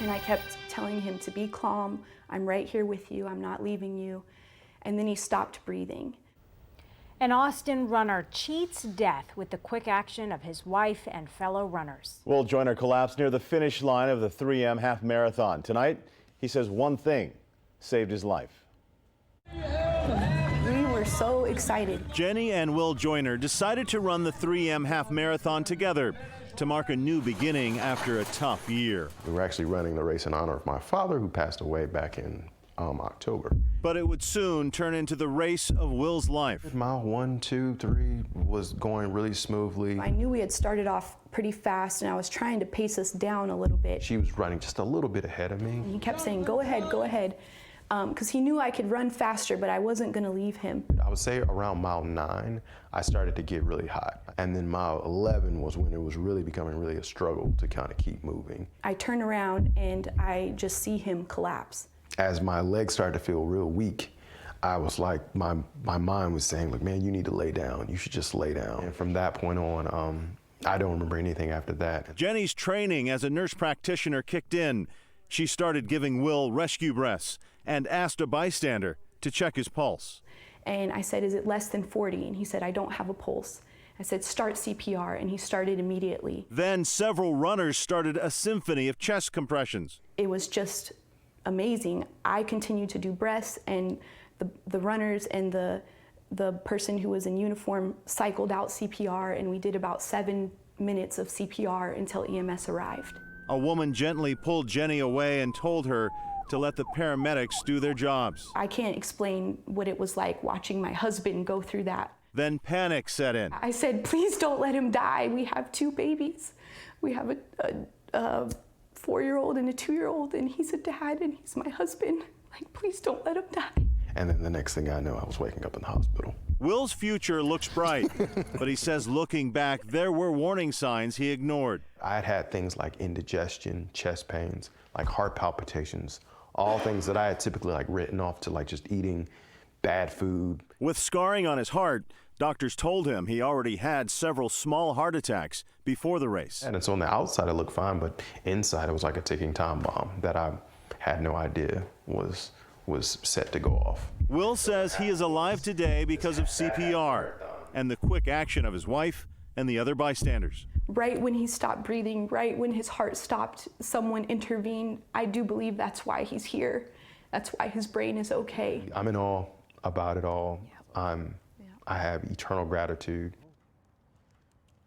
And I kept telling him to be calm. I'm right here with you. I'm not leaving you. And then he stopped breathing. An Austin runner cheats death with the quick action of his wife and fellow runners. Will Joyner collapsed near the finish line of the 3M half marathon. Tonight, he says one thing saved his life. We were so excited. Jenny and Will Joyner decided to run the 3M half marathon together to mark a new beginning after a tough year. We were actually running the race in honor of my father, who passed away back in October. But it would soon turn into the race of Will's life. Mile 1, 2, 3 was going really smoothly. I knew we had started off pretty fast, and I was trying to pace us down a little bit. She was running just a little bit ahead of me. And he kept saying, go ahead, because he knew I could run faster, but I wasn't going to leave him. I would say around mile 9, I started to get really hot. And then mile 11 was when it was really becoming really a struggle to kind of keep moving. I turn around and I just see him collapse. As my legs started to feel real weak, I was like, my mind was saying, like, man, you need to lay down. You should just lay down. And from that point on, I don't remember anything after that. Jenny's training as a nurse practitioner kicked in. She started giving Will rescue breaths and asked a bystander to check his pulse. And I said, is it less than 40? And he said, I don't have a pulse. I said, start CPR, and he started immediately. Then several runners started a symphony of chest compressions. It was just amazing. I continued to do breaths, and the runners and the person who was in uniform cycled out CPR, and we did about 7 minutes of CPR until EMS arrived. A woman gently pulled Jenny away and told her to let the paramedics do their jobs. I can't explain what it was like watching my husband go through that. Then panic set in. I said, please don't let him die. We have 2 babies. We have a 4-year-old and a 2-year-old, and he's a dad, and he's my husband. Like, please don't let him die. And then the next thing I know, I was waking up in the hospital. Will's future looks bright, but he says looking back, there were warning signs he ignored. I had things like indigestion, chest pains, like heart palpitations, all things that I had typically like written off to like just eating bad food. With scarring on his heart, doctors told him he already had several small heart attacks before the race. And so on the outside it looked fine, but inside it was like a ticking time bomb that I had no idea was set to go off. Will says he is alive today because of CPR and the quick action of his wife and the other bystanders. Right when he stopped breathing, right when his heart stopped, someone intervened. I do believe that's why he's here. That's why his brain is okay. I'm in awe about it all. I have eternal gratitude